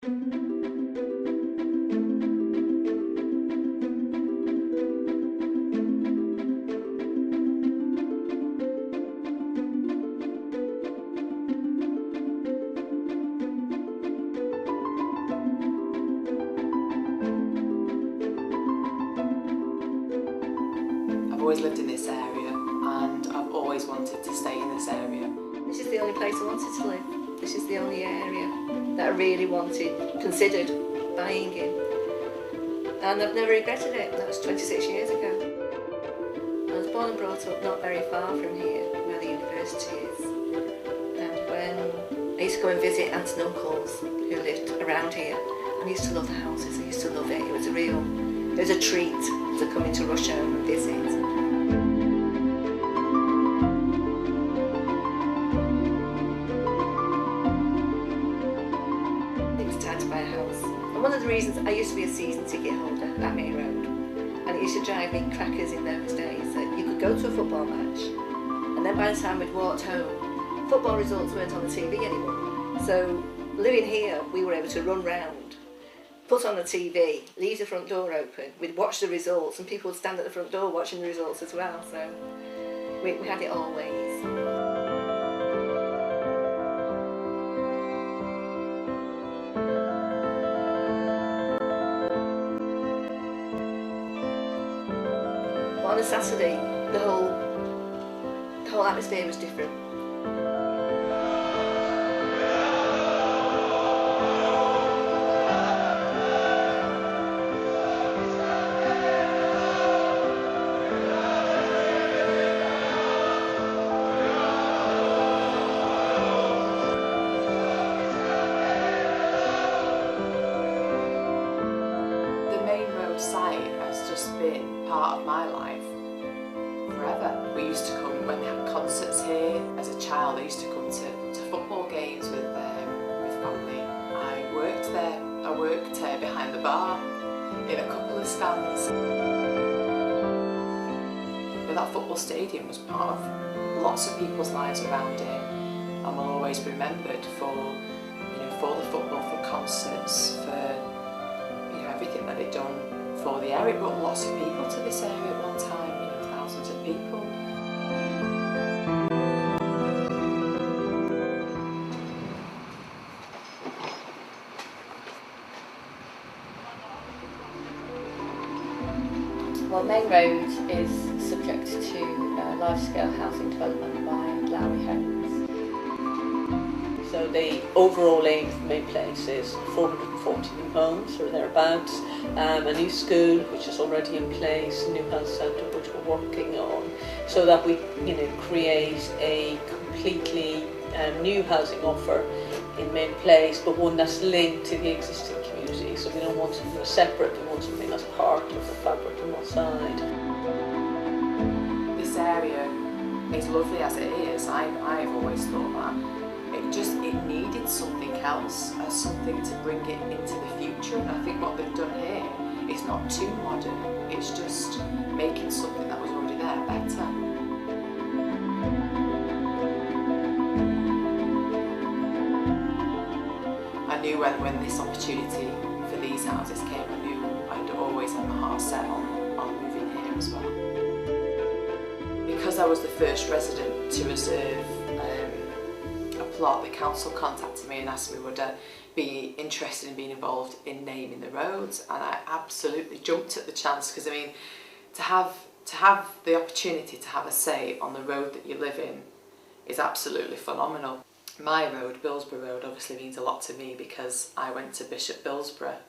I've always lived in this area and I've always wanted to stay in this area. This is the only place I wanted to live. This is the only area that I really considered buying in. And I've never regretted it. That was 26 years ago. I was born and brought up not very far from here, where the university is. And when I used to go and visit aunts and uncles who lived around here, I used to love the houses, I used to love it. It was a treat to come into Russia and visit. And one of the reasons, I used to be a season ticket holder at Maine Road, and it used to drive me crackers in those days that you could go to a football match and then by the time we'd walked home, football results weren't on the TV anymore. So living here, we were able to run round, put on the TV, leave the front door open, we'd watch the results and people would stand at the front door watching the results as well, so we had it all ways. On a Saturday, the whole atmosphere was different. The Maine Road site has just been part of my life forever. We used to come when they had concerts here. As a child, I used to come to football games with family. I worked there. I worked behind the bar in a couple of stands. But that football stadium was part of lots of people's lives around here, and will always be remembered for the football, for concerts, for everything that they'd done for the area. It brought lots of people to this area at one time, thousands of people. Well, Maine Road is subject to large-scale housing development by Lowry Homes. So the overall aim of the main place is 440 new homes or thereabouts, a new school which is already in place, a new health centre which we're working on, so that we create a completely new housing offer in Main Place, but one that's linked to the existing community. So we don't want something separate, we want something that's part of the fabric on one side. This area is lovely as it is. I've always thought that. It needed something else, something to bring it into the future, and I think what they've done here is not too modern, it's just making something that was already there better. I knew when this opportunity for these houses came, I knew I'd always have my heart set on moving here as well. Because I was the first resident to reserve plot, the council contacted me and asked me would I be interested in being involved in naming the roads, and I absolutely jumped at the chance, because I mean, to have the opportunity to have a say on the road that you live in is absolutely phenomenal. My road, Billsborough Road, obviously means a lot to me because I went to Bishop Billsborough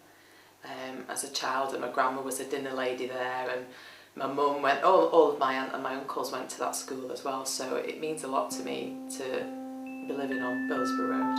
as a child, and my grandma was a dinner lady there, and my mum went, all of my aunt and my uncles went to that school as well, so it means a lot to me to be living on Billsborough Road.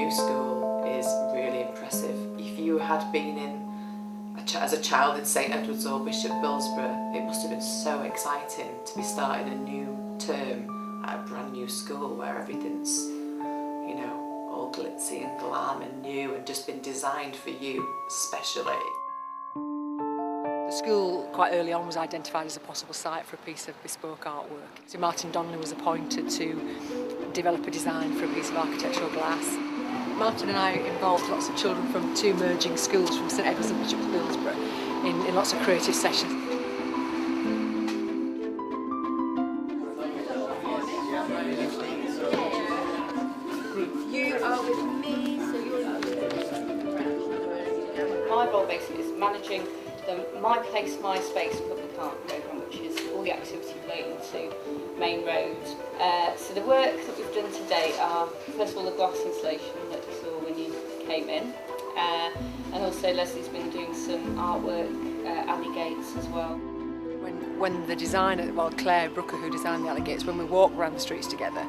new school is really impressive. If you had been in as a child in St Edward's or Bishop Billsborough, it must have been so exciting to be starting a new term at a brand new school where everything's, you know, all glitzy and glam and new and just been designed for you especially. The school quite early on was identified as a possible site for a piece of bespoke artwork. So Martin Donnelly was appointed to develop a design for a piece of architectural glass. Martin and I involved lots of children from two merging schools from St Edward's and Bishop Billsborough in lots of creative sessions. You are with me, so you're... My role basically is managing the My Place, My Space public art programme, which is all the activity relating to Maine Road. So the work that we've done today are, first of all, the glass installation that you saw when you came in, and also Leslie's been doing some artwork, alley gates as well. When the designer, well Claire Brooker who designed the alley gates, when we walked around the streets together,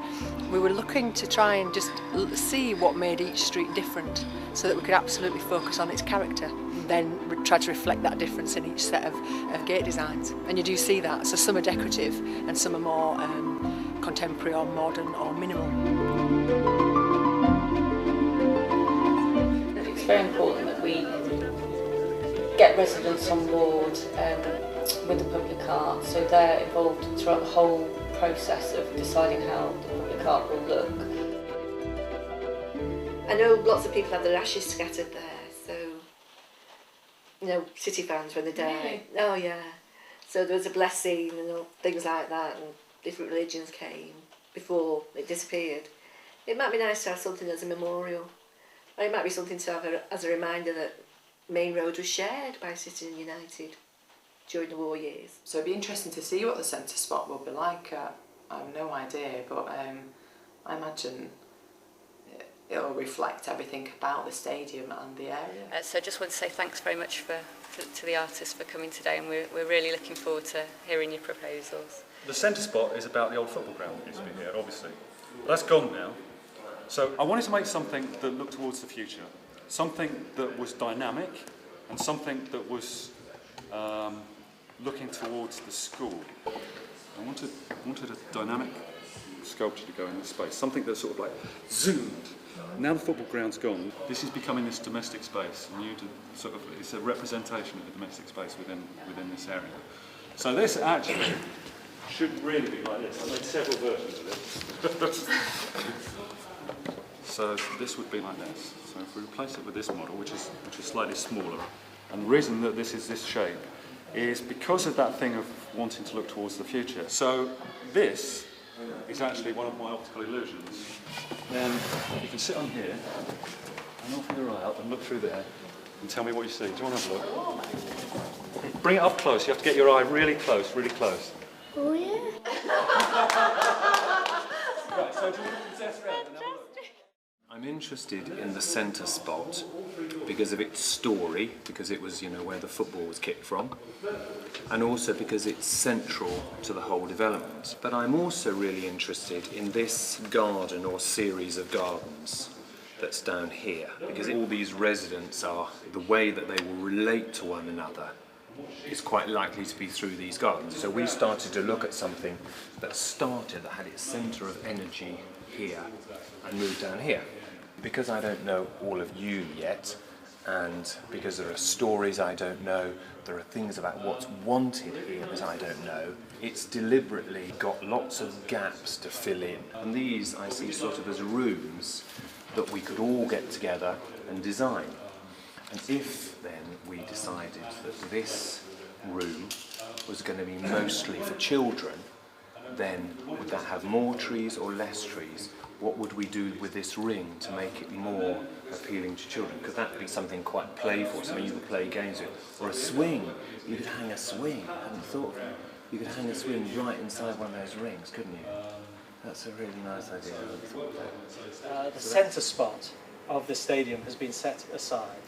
we were looking to try and just see what made each street different so that we could absolutely focus on its character and then try to reflect that difference in each set of gate designs. And you do see that, so some are decorative and some are more contemporary or modern or minimal. It's very important that we get residents on board with the public art, so they're involved throughout the whole process of deciding how the public art will look. I know lots of people have their ashes scattered there, so, you know, City fans when they die. Really? Oh yeah. So there was a blessing and all, things like that, and different religions came before it disappeared. It might be nice to have something as a memorial, or it might be something to have as a reminder that Maine Road was shared by City and United during the war years. So it'd be interesting to see what the centre spot will be like. I have no idea, but I imagine it'll reflect everything about the stadium and the area. So I just want to say thanks very much to the artists for coming today, and we're really looking forward to hearing your proposals. The centre spot is about the old football ground that used to be here, obviously. That's gone now. So I wanted to make something that looked towards the future, something that was dynamic and something that was looking towards the school. I wanted a dynamic sculpture to go in this space, something that sort of like zoomed. Now the football ground's gone, this is becoming this domestic space, and it's a representation of the domestic space within this area. So this actually should really be like this. I made several versions of it. So this would be like this. So if we replace it with this model, which is slightly smaller, and the reason that this is this shape is because of that thing of wanting to look towards the future. So this is actually one of my optical illusions. Then you can sit on here and open your eye up and look through there and tell me what you see. Do you want to have a look? Bring it up close. You have to get your eye really close, really close. Oh yeah? Right, so do you want to test around and have a look? I'm interested in the centre spot because of its story, because it was, where the football was kicked from, and also because it's central to the whole development. But I'm also really interested in this garden or series of gardens that's down here, because all these residents are, the way that they will relate to one another is quite likely to be through these gardens. So we started to look at something that had its centre of energy here and moved down here. Because I don't know all of you yet, and because there are stories I don't know, there are things about what's wanted here that I don't know, it's deliberately got lots of gaps to fill in. And these I see sort of as rooms that we could all get together and design. And if then we decided that this room was going to be mostly for children, then would that have more trees or less trees? What would we do with this ring to make it more appealing to children? Could that be something quite playful, something you could play games with? Or a swing? You could hang a swing. I hadn't thought of that. You could hang a swing right inside one of those rings, couldn't you? That's a really nice idea. I hadn't thought of that. The centre spot of the stadium has been set aside.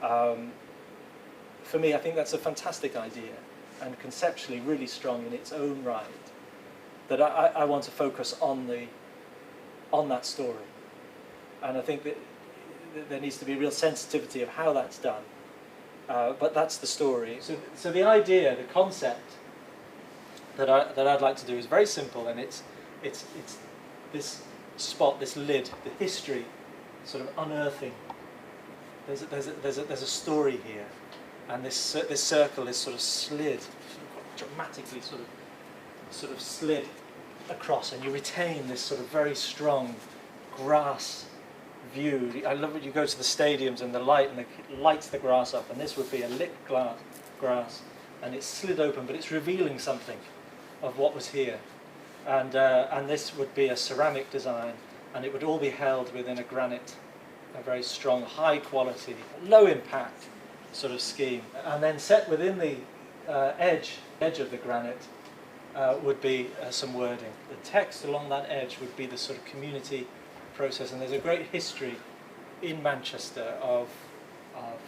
For me, I think that's a fantastic idea and conceptually really strong in its own right. That I want to focus on that story. And I think that there needs to be a real sensitivity of how that's done. But that's the story. So the idea, the concept that I'd like to do is very simple, and it's this spot, this lid, the history, sort of unearthing. There's a story here, and this circle is sort of slid, dramatically sort of slid across, and you retain this sort of very strong grass view. I love it. You go to the stadiums and the light, and it lights the grass up, and this would be a lit grass, and it's slid open, but it's revealing something of what was here, and this would be a ceramic design, and it would all be held within a granite, a very strong, high quality, low impact sort of scheme, and then set within the edge of the granite would be some wording. The text along that edge would be the sort of community process, and there's a great history in Manchester of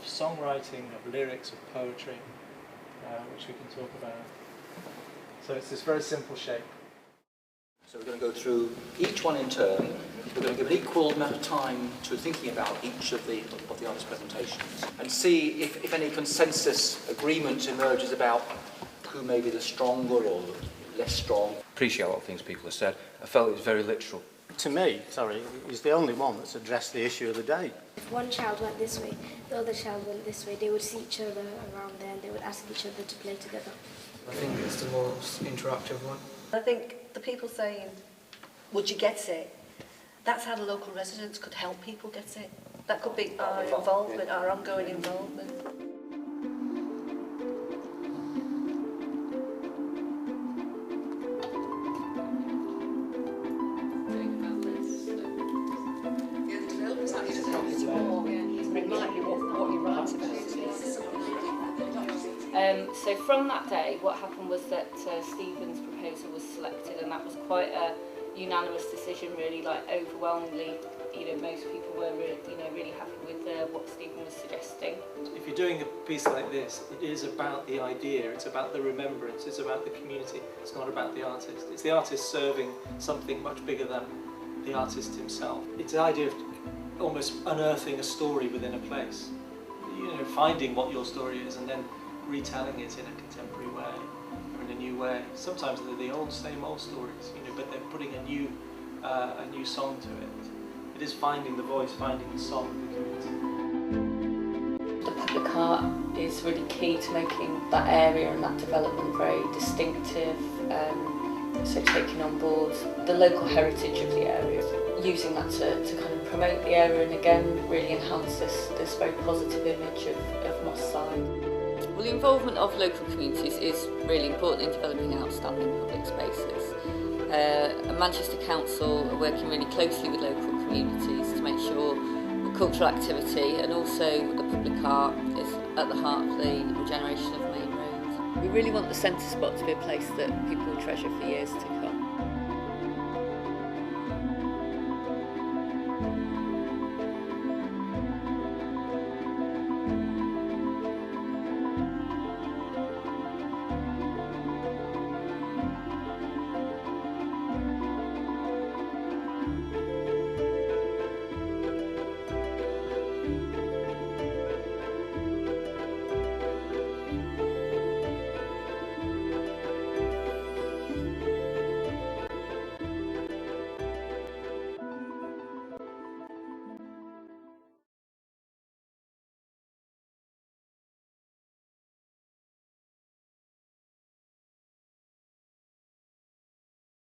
songwriting, of lyrics, of poetry, which we can talk about. So it's this very simple shape. So we're going to go through each one in turn. We're going to give an equal amount of time to thinking about each of the artist presentations and see if any consensus agreement emerges about who may be the stronger or less strong. Appreciate a lot of things people have said. I felt it was very literal. To me, he's the only one that's addressed the issue of the day. If one child went this way, the other child went this way, they would see each other around there and they would ask each other to play together. I think it's the most interactive one. I think the people saying, would you get it? That's how the local residents could help people get it. That could be our involvement, our ongoing involvement. So from that day, what happened was that Stephen's proposal was selected, and that was quite a unanimous decision, really, like overwhelmingly. Most people were really happy with what Stephen was suggesting. If you're doing a piece like this, it is about the idea, it's about the remembrance, it's about the community, it's not about the artist. It's the artist serving something much bigger than the artist himself. It's the idea of almost unearthing a story within a place. Finding what your story is and then retelling it in a contemporary way or in a new way. Sometimes they're the same old stories, but they're putting a new song to it. It is finding the voice, finding the song of the community. The public art is really key to making that area and that development very distinctive. So taking on board the local heritage of the area, using that to kind of promote the area and again really enhance this very positive image of Moss Side. Well, the involvement of local communities is really important in developing outstanding public spaces. Manchester Council are working really closely with local communities to make sure the cultural activity and also the public art is at the heart of the regeneration of Maine Road. We really want the centre spot to be a place that people will treasure for years to come.